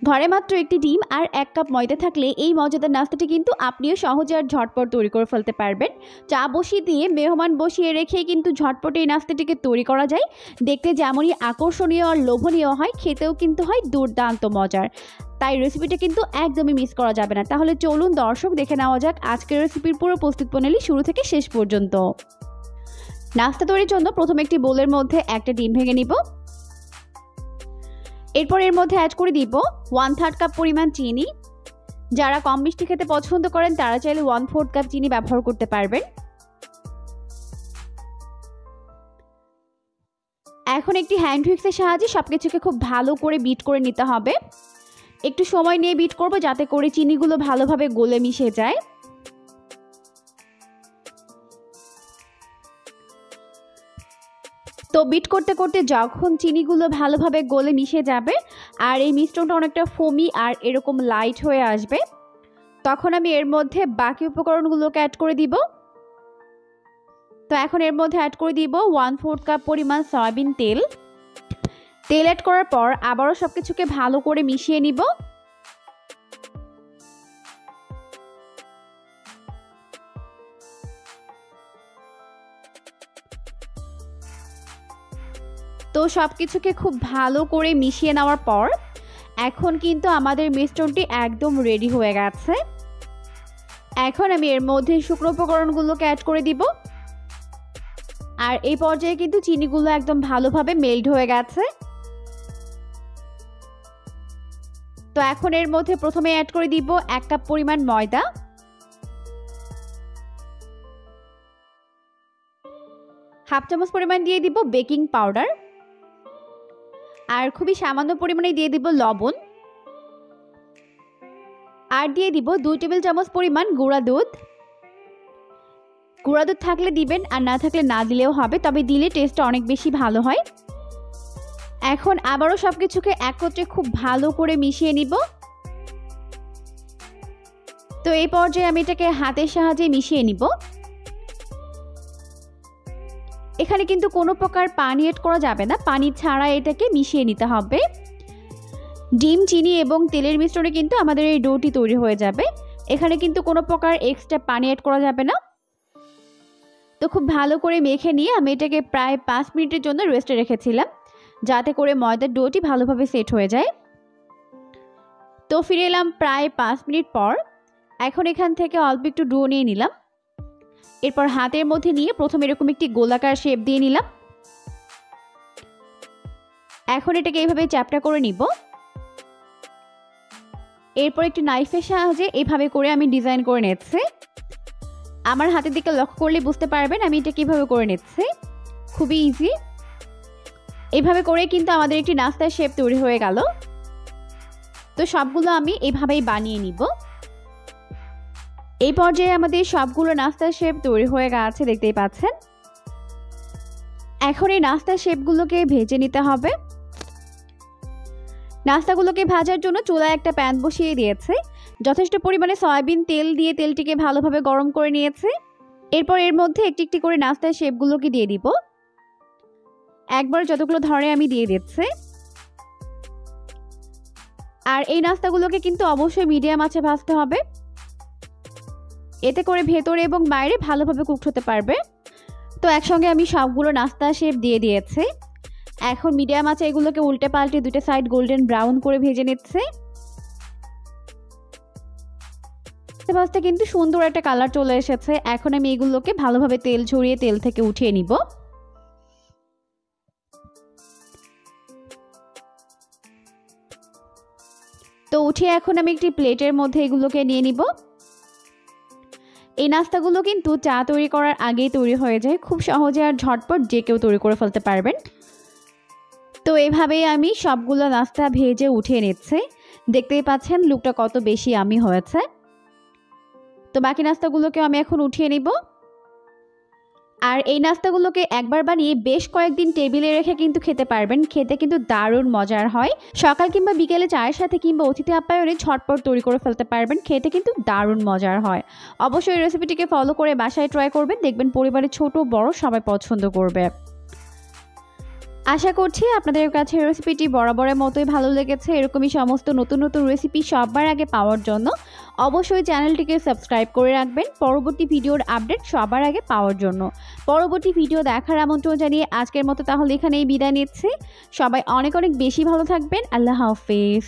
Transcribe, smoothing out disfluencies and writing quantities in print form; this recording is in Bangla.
ঘরে মাত্র একটি ডিম আর 1 কাপ ময়দা থাকলে এই মজাদার নাস্তাটি কিন্তু আপনিও সহজে আর ঝটপট তৈরি করে ফেলতে পারবেন। চা বসিয়ে দিয়ে মেহমান বসিয়ে রেখে কিন্তু ঝটপট এই নাস্তাটিকে তৈরি করা যায়। দেখতে যেমনই আকর্ষণীয় আর লোভনীয় হয়, খেতেও কিন্তু হয় দুর্দান্ত মজার। তাই রেসিপিটা কিন্তু একদমই মিস করা যাবে না। তাহলে চলুন দর্শক, দেখে নেওয়া যাক আজকের রেসিপির পুরো প্রস্তুত প্রণালী শুরু থেকে শেষ পর্যন্ত। নাস্তা তৈরির জন্য প্রথমে একটি বোলের মধ্যে একটা ডিম ভেঙে নিব। এরপর এর মধ্যে অ্যাড করে দিব 1/3 কাপ পরিমাণ চিনি। যারা কম মিষ্টি খেতে পছন্দ করেন তারা চাইলে 1/4 কাপ চিনি ব্যবহার করতে পারবেন। এখন একটি হ্যান্ড হুইক্সের সাহায্যে সবকিছুকে খুব ভালো করে বিট করে নিতে হবে। একটু সময় নিয়ে বিট করব যাতে করে চিনিগুলো ভালোভাবে গলে মিশে যায়। তো বিট করতে করতে যখন চিনিগুলো ভালোভাবে গলে মিশে যাবে আর এই মিশ্রণটা অনেকটা ফোমি আর এরকম লাইট হয়ে আসবে, তখন আমি এর মধ্যে বাকি উপকরণগুলোকে অ্যাড করে দিব। তো এখন এর মধ্যে অ্যাড করে দিব 1/4 কাপ পরিমাণ সয়াবিন তেল। তেল অ্যাড করার পর আবারও সবকিছুকে ভালো করে মিশিয়ে নিব। তো সবকিছুকে খুব ভালো করে মিশিয়ে নেওয়ার পর এখন কিন্তু আমাদের মিশ্রণটি একদম রেডি হয়ে গেছে। এখন আমি এর মধ্যে শুকনো উপকরণগুলোকে অ্যাড করে দিব। আর এই পর্যায়ে কিন্তু চিনিগুলো একদম ভালোভাবে মেল্ট হয়ে গেছে। তো এখন এর মধ্যে প্রথমে অ্যাড করে দিব 1 কাপ পরিমাণ ময়দা। হাফ চামচ পরিমাণ দিয়ে দিব বেকিং পাউডার। আর খুবই সামান্য পরিমাণে দিয়ে দিব লবণ। আর দিয়ে দিব 2 টেবিল চামচ পরিমাণ গুঁড়া দুধ। গুঁড়া দুধ থাকলে দিবেন, আর না থাকলে না দিলেও হবে, তবে দিলে টেস্টটা অনেক বেশি ভালো হয়। এখন আবারও সবকিছুকে একত্রে খুব ভালো করে মিশিয়ে নিব। তো এই পর্যায়ে আমি এটাকে হাতের সাহায্যে মিশিয়ে নিব। এখানে কিন্তু কোনো প্রকার পানি এড করা যাবে না, পানি ছাড়া এটাকে মিশিয়ে নিতে হবে। ডিম, চিনি এবং তেলের মিশ্রণে কিন্তু আমাদের এই ডোটি তৈরি হয়ে যাবে। এখানে কিন্তু কোনো প্রকার এক্সট্রা পানি এড করা যাবে না। তো খুব ভালো করে মেখে নিয়ে আমি এটাকে প্রায় 5 মিনিটের জন্য রেস্টে রেখেছিলাম, যাতে করে ময়দার ডোটি ভালোভাবে সেট হয়ে যায়। তো ফিরে এলাম প্রায় 5 মিনিট পর। এখন এখান থেকে অল্প একটু ডো নিয়ে নিলাম। এরপর হাতের মধ্যে নিয়ে প্রথমে এরকম একটি গোলাকার শেপ দিয়ে নিলাম। এখন এটাকে এইভাবে চ্যাপটা করে নিব। এরপর একটি নাইফের সাহায্যে এইভাবে করে আমি ডিজাইন করে নিচ্ছি। আমার হাতের দিকে লক্ষ্য করলে বুঝতে পারবেন আমি এটা কিভাবে করে নিচ্ছি। খুবই ইজি। এইভাবে করে কিন্তু আমাদের একটি নাস্তার শেপ তৈরি হয়ে গেল। তো সবগুলো আমি এইভাবেই বানিয়ে নিব। এই পর্যায়ে আমাদের সবগুলো নাস্তার শেপ তৈরি হয়ে গেছে, দেখতেই পাচ্ছেন। এখন এই নাস্তার শেপগুলোকে ভেজে নিতে হবে। নাস্তাগুলোকে ভাজার জন্য চুলায় একটা প্যান বসিয়ে দিয়েছে। যথেষ্ট পরিমাণে সয়াবিন তেল দিয়ে তেলটিকে ভালোভাবে গরম করে নিয়েছে। এরপর এর মধ্যে একটি একটি করে নাস্তার শেপগুলোকে দিয়ে দিব। একবার যতগুলো ধরে আমি দিয়ে দিচ্ছি। আর এই নাস্তাগুলোকে কিন্তু অবশ্যই মিডিয়াম আঁচে ভাজতে হবে, এতে করে ভেতরে এবং বাইরে ভালোভাবে কুকড হতে পারবে। তো একসঙ্গে আমি সবগুলো নাস্তা শেপ দিয়ে দিয়েছি। এখন মিডিয়াম আঁচে এগুলোকে উল্টে পাল্টে দুটো সাইড গোল্ডেন ব্রাউন করে ভেজে নিচ্ছে। ভাজতে কিন্তু সুন্দর একটা কালার চলে এসেছে। এখন আমি এগুলোকে ভালোভাবে তেল ঝরিয়ে তেল থেকে উঠিয়ে নিব। তো উঠিয়ে এখন আমি একটি প্লেটের মধ্যে এগুলোকে নিয়ে নিব। এই নাস্তাগুলো কিন্তু চা তৈরি করার আগেই তৈরি হয়ে যায়, খুব সহজে আর ঝটপট যে কেউ তৈরি করে ফেলতে পারবেন। তো এইভাবেই আমি সবগুলো নাস্তা ভেজে উঠিয়ে নিচ্ছি। দেখতেই পাচ্ছেন লুকটা কত বেশি ইয়ামি হয়েছে। তো বাকি নাস্তাগুলোকে আমি এখন উঠিয়ে নিব। আর এই নাস্তাগুলোকে একবার বানিয়ে বেশ কয়েকদিন টেবিলে রেখে কিন্তু খেতে পারবেন। খেতে কিন্তু দারুণ মজার হয়। সকাল কিংবা বিকেলে চায়ের সাথে কিংবা অতিথি আপ্যায়নে ঝটপট তৈরি করে ফেলতে পারবেন। খেতে কিন্তু দারুণ মজার হয়। অবশ্যই রেসিপিটিকে ফলো করে বাসায় ট্রাই করবেন, দেখবেন পরিবারের ছোট বড় সবাই পছন্দ করবে। আশা করছি আপনাদের কাছে রেসিপিটি বরাবরের মতোই ভালো লেগেছে। এরকমই সমস্ত নতুন নতুন রেসিপি সবার আগে পাওয়ার জন্য অবশ্যই চ্যানেলটিকে সাবস্ক্রাইব করে রাখবেন, পরবর্তী ভিডিওর আপডেট সবার আগে পাওয়ার জন্য। পরবর্তী ভিডিও দেখার আমন্ত্রণ জানিয়ে আজকের মতো তাহলে এখানেই বিদায় নিচ্ছি। সবাই অনেক অনেক বেশি ভালো থাকবেন। আল্লাহ হাফেজ।